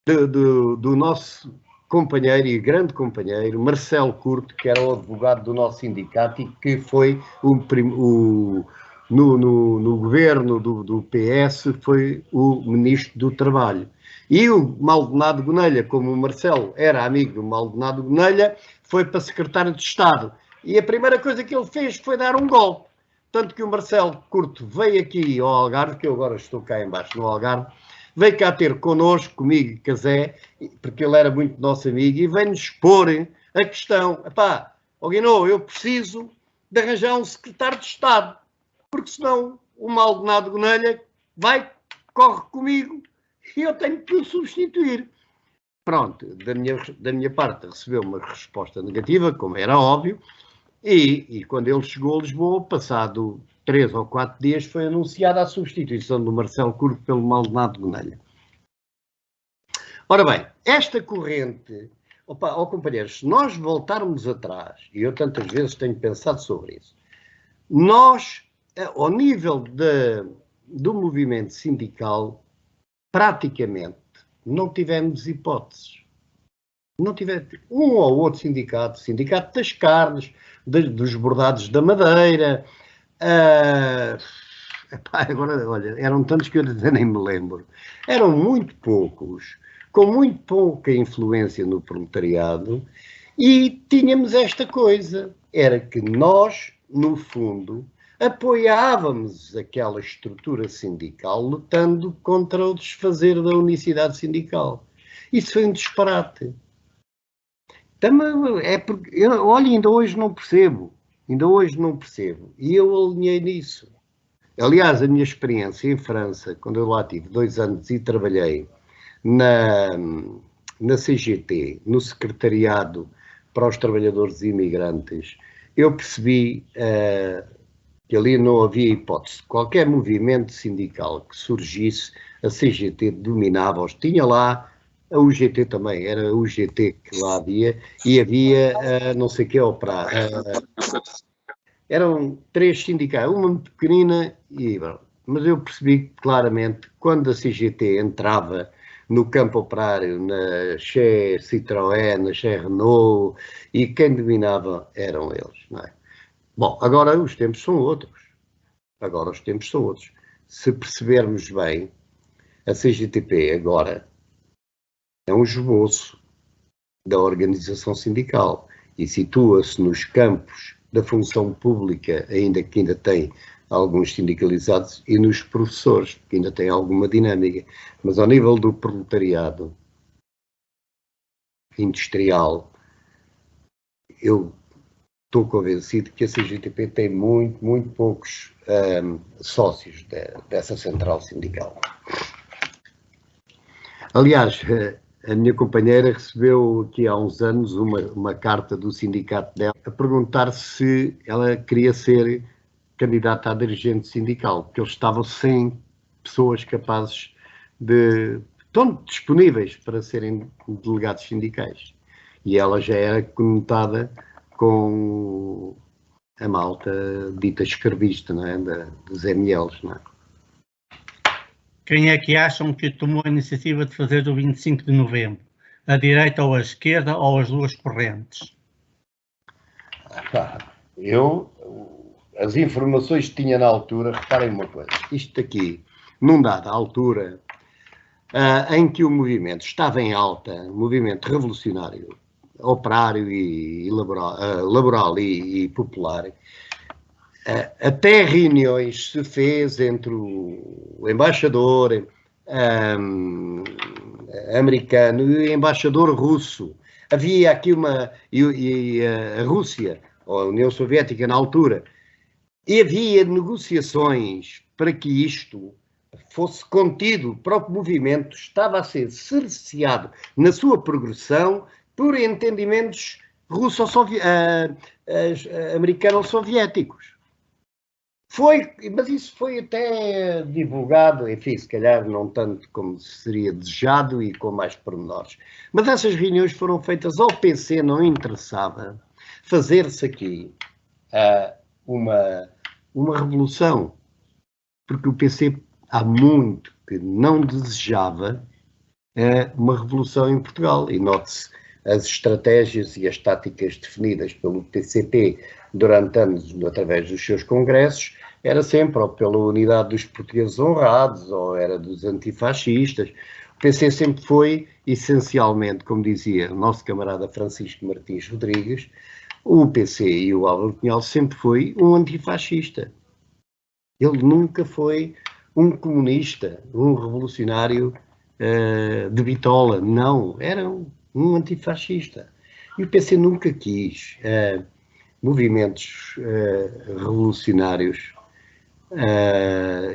do nosso companheiro e grande companheiro, Marcelo Curto, que era o advogado do nosso sindicato e que foi no governo do PS, foi o ministro do Trabalho. E o Maldonado Gonelha, como o Marcelo era amigo do Maldonado Gonelha, foi para secretário de Estado. E a primeira coisa que ele fez foi dar um golpe. Tanto que o Marcelo Curto veio aqui ao Algarve, que eu agora estou cá embaixo no Algarve, veio cá ter connosco, comigo e Casé, porque ele era muito nosso amigo, e veio-nos expor a questão. Epá, Guinô, eu preciso de arranjar um secretário de Estado, porque senão o Maldonado Gonelha corre comigo e eu tenho que o substituir. Pronto, da minha parte recebeu uma resposta negativa, como era óbvio, e quando ele chegou a Lisboa, passado 3 ou 4 dias, foi anunciada a substituição do Marcelo Curto pelo Maldonado Gonelha. Ora bem, esta corrente, companheiros, se nós voltarmos atrás, e eu tantas vezes tenho pensado sobre isso, nós, ao nível do movimento sindical, praticamente não tivemos hipóteses. Não tivemos um ou outro sindicato das carnes, dos bordados da madeira. Agora, olha, eram tantos que eu nem me lembro. Eram muito poucos, com muito pouca influência no proletariado, e tínhamos esta coisa, era que nós, no fundo, apoiávamos aquela estrutura sindical lutando contra o desfazer da unicidade sindical. Isso foi um disparate. Também é porque, olha, ainda hoje não percebo. E eu alinhei nisso. Aliás, a minha experiência em França, quando eu lá tive 2 anos e trabalhei na CGT, no secretariado para os trabalhadores imigrantes, eu percebi que ali não havia hipótese. Qualquer movimento sindical que surgisse, a CGT dominava-os. Tinha lá a UGT também, era a UGT que lá havia, e havia não sei o que operar. Eram 3 sindicatos, uma muito pequenina, e mas eu percebi claramente quando a CGT entrava no campo operário, na Che Citroën, na Che Renault, e quem dominava eram eles, não é? Bom, agora os tempos são outros. Agora os tempos são outros. Se percebermos bem, a CGTP agora é um esboço da organização sindical e situa-se nos campos da função pública, ainda que ainda tem alguns sindicalizados, e nos professores, que ainda tem alguma dinâmica. Mas ao nível do proletariado industrial, eu estou convencido que a CGTP tem muito poucos sócios dessa central sindical. Aliás, a minha companheira recebeu aqui há uns anos uma carta do sindicato dela a perguntar se ela queria ser candidata a dirigente sindical, porque eles estavam sem pessoas capazes estão disponíveis para serem delegados sindicais. E ela já era conotada com a malta dita esquerdista, não é? Dos MLs, não é? Quem é que acham que tomou a iniciativa de fazer do 25 de novembro? A direita ou a esquerda ou as duas correntes? As informações que tinha na altura, reparem uma coisa, isto aqui, num dada altura, em que o movimento estava em alta, o movimento revolucionário, operário e laboral e popular, até reuniões se fez entre o embaixador americano e o embaixador russo. Havia aqui a Rússia, ou a União Soviética na altura, e havia negociações para que isto fosse contido. O próprio movimento estava a ser cerceado na sua progressão por entendimentos americano-soviéticos. Mas isso foi até divulgado, enfim, se calhar não tanto como seria desejado e com mais pormenores. Mas essas reuniões foram feitas ao PC, não interessava fazer-se aqui uma revolução, porque o PC há muito que não desejava uma revolução em Portugal. E note-se as estratégias e as táticas definidas pelo PCP durante anos, através dos seus congressos, era sempre ou pela unidade dos portugueses honrados, ou era dos antifascistas. O PC sempre foi, essencialmente, como dizia o nosso camarada Francisco Martins Rodrigues, o PC e o Álvaro Cunhal sempre foi um antifascista. Ele nunca foi um comunista, um revolucionário de bitola. Não, era um antifascista. E o PC nunca quis movimentos revolucionários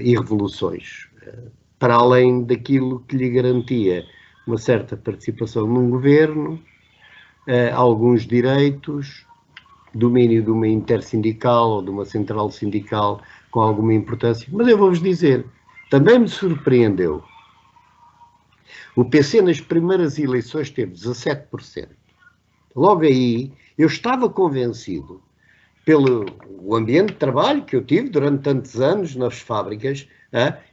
e revoluções, para além daquilo que lhe garantia uma certa participação num governo, alguns direitos, domínio de uma intersindical ou de uma central sindical com alguma importância. Mas eu vou-vos dizer, também me surpreendeu. O PC nas primeiras eleições teve 17%. Logo aí, eu estava convencido, pelo ambiente de trabalho que eu tive durante tantos anos nas fábricas,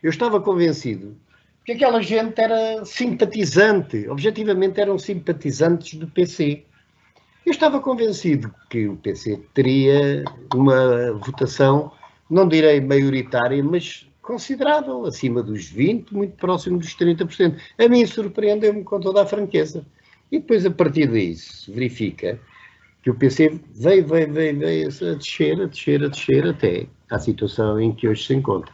eu estava convencido que aquela gente era simpatizante, objetivamente eram simpatizantes do PC. Eu estava convencido que o PC teria uma votação, não direi maioritária, mas considerável, acima dos 20%, muito próximo dos 30%. A mim surpreendeu-me com toda a franqueza. E depois, a partir daí, se verifica que o PC veio a descer até à situação em que hoje se encontra.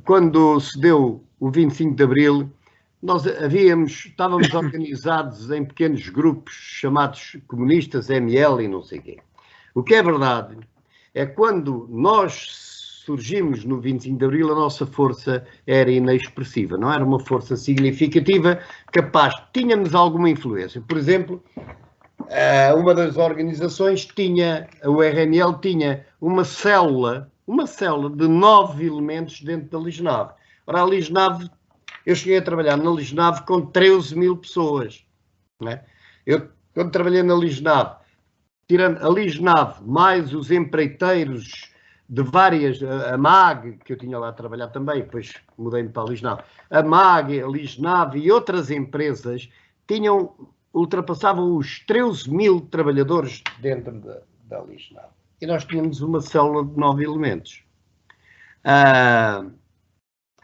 Quando se deu o 25 de Abril, nós estávamos organizados em pequenos grupos chamados comunistas, ML e não sei o quê. O que é verdade é que quando nós surgimos no 25 de Abril, a nossa força era inexpressiva, não era uma força significativa, capaz, tínhamos alguma influência. Por exemplo, uma das organizações o RNL tinha uma célula de 9 elementos dentro da Lisnave. Ora, a Lisnave, eu cheguei a trabalhar na Lisnave com 13 mil pessoas. Não é? Eu, quando trabalhei na Lisnave, tirando a Lisnave, mais os empreiteiros de várias, a MAG, que eu tinha lá a trabalhar também, depois mudei-me para a Lisnave, a MAG, a Lisnave e outras empresas ultrapassavam os 13.000 trabalhadores dentro da Lisnave. E nós tínhamos uma célula de 9 elementos.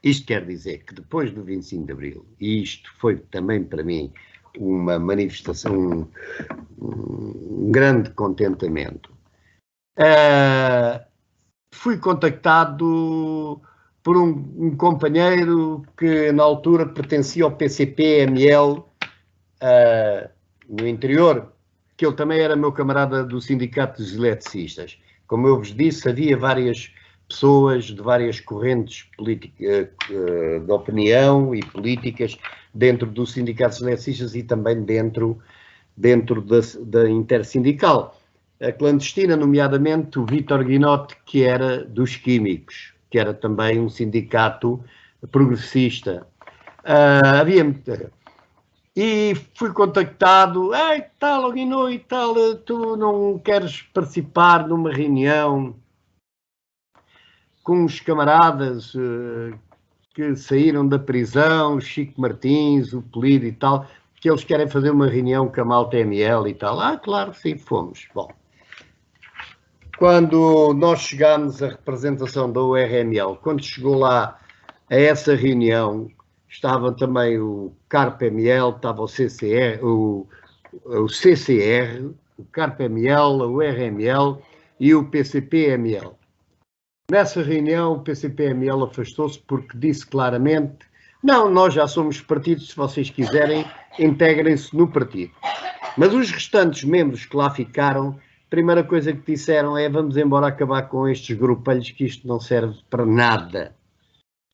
Isto quer dizer que depois do 25 de Abril, e isto foi também para mim uma manifestação, um grande contentamento, fui contactado por um companheiro que na altura pertencia ao PCP-ML no interior, que ele também era meu camarada do Sindicato dos Eletricistas. Como eu vos disse, havia várias pessoas de várias correntes políticas, de opinião e políticas dentro do Sindicato dos Eletricistas e também dentro da intersindical. A clandestina, nomeadamente o Vítor Guinote, que era dos Químicos, que era também um sindicato progressista. Havia muita... E fui contactado, tal, Guinote e tal, tu não queres participar numa reunião com os camaradas que saíram da prisão, o Chico Martins, o Polido e tal, que eles querem fazer uma reunião com a Malta ML e tal. Claro, sim, fomos. Bom, quando nós chegámos à representação da URML, quando chegou lá a essa reunião, estava também o CARP-ML, estava o CCR, o CARP-ML, a URML e o PCP-ML. Nessa reunião, o PCP-ML afastou-se porque disse claramente: não, nós já somos partido, se vocês quiserem, integrem-se no partido. Mas os restantes membros que lá ficaram, a primeira coisa que disseram é: vamos embora acabar com estes grupelhos, que isto não serve para nada.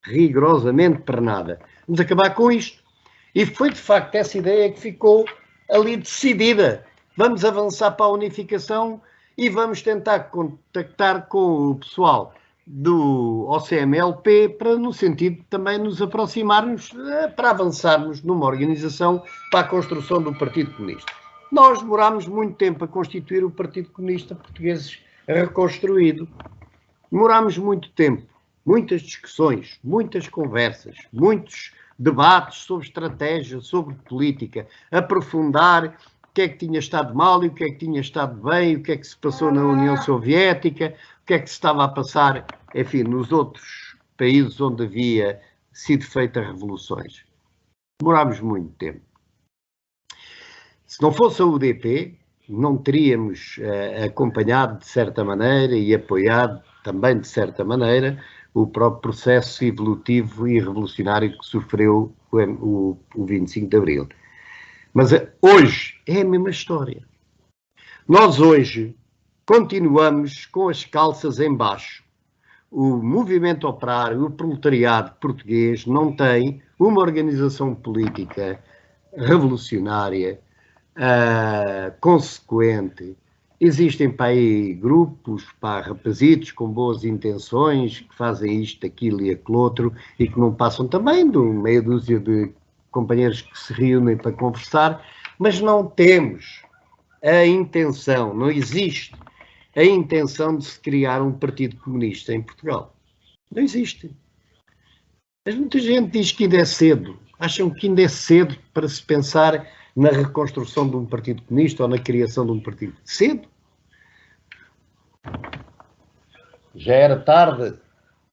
Rigorosamente para nada. Vamos acabar com isto. E foi, de facto, essa ideia que ficou ali decidida. Vamos avançar para a unificação e vamos tentar contactar com o pessoal do OCMLP para, no sentido de também nos aproximarmos, para avançarmos numa organização para a construção do Partido Comunista. Nós demorámos muito tempo a constituir o Partido Comunista Português reconstruído. Demorámos muito tempo, muitas discussões, muitas conversas, muitos debates sobre estratégia, sobre política, aprofundar o que é que tinha estado mal e o que é que tinha estado bem, o que é que se passou na União Soviética, o que é que se estava a passar, enfim, nos outros países onde havia sido feitas revoluções. Demorámos muito tempo. Se não fosse a UDP, não teríamos acompanhado de certa maneira e apoiado também de certa maneira o próprio processo evolutivo e revolucionário que sofreu o 25 de Abril. Mas hoje é a mesma história. Nós hoje continuamos com as calças em baixo. O movimento operário, o proletariado português não tem uma organização política revolucionária, consequente. Existem para aí grupos, rapazitos com boas intenções, que fazem isto, aquilo e aquilo outro, e que não passam também de meia dúzia de companheiros que se reúnem para conversar, mas não temos a intenção, não existe a intenção de se criar um partido comunista em Portugal. Não existe. Mas muita gente diz que ainda é cedo. Acham que ainda é cedo para se pensar na reconstrução de um partido comunista ou na criação de um partido. Cedo. Já era tarde.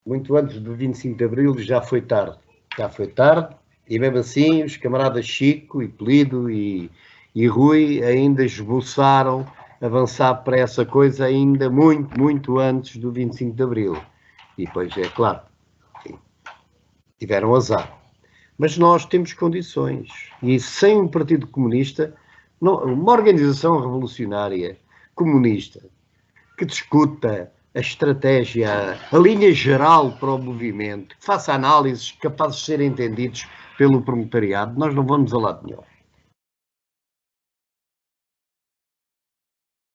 Muito antes do 25 de Abril já foi tarde. Já foi tarde. E mesmo assim os camaradas Chico e Polido e Rui ainda esboçaram avançar para essa coisa ainda muito, muito antes do 25 de Abril. E depois, é claro, sim, tiveram azar. Mas nós temos condições. E sem um partido comunista, uma organização revolucionária comunista que discuta a estratégia, a linha geral para o movimento, que faça análises capazes de serem entendidos pelo proletariado, nós não vamos a lado nenhum.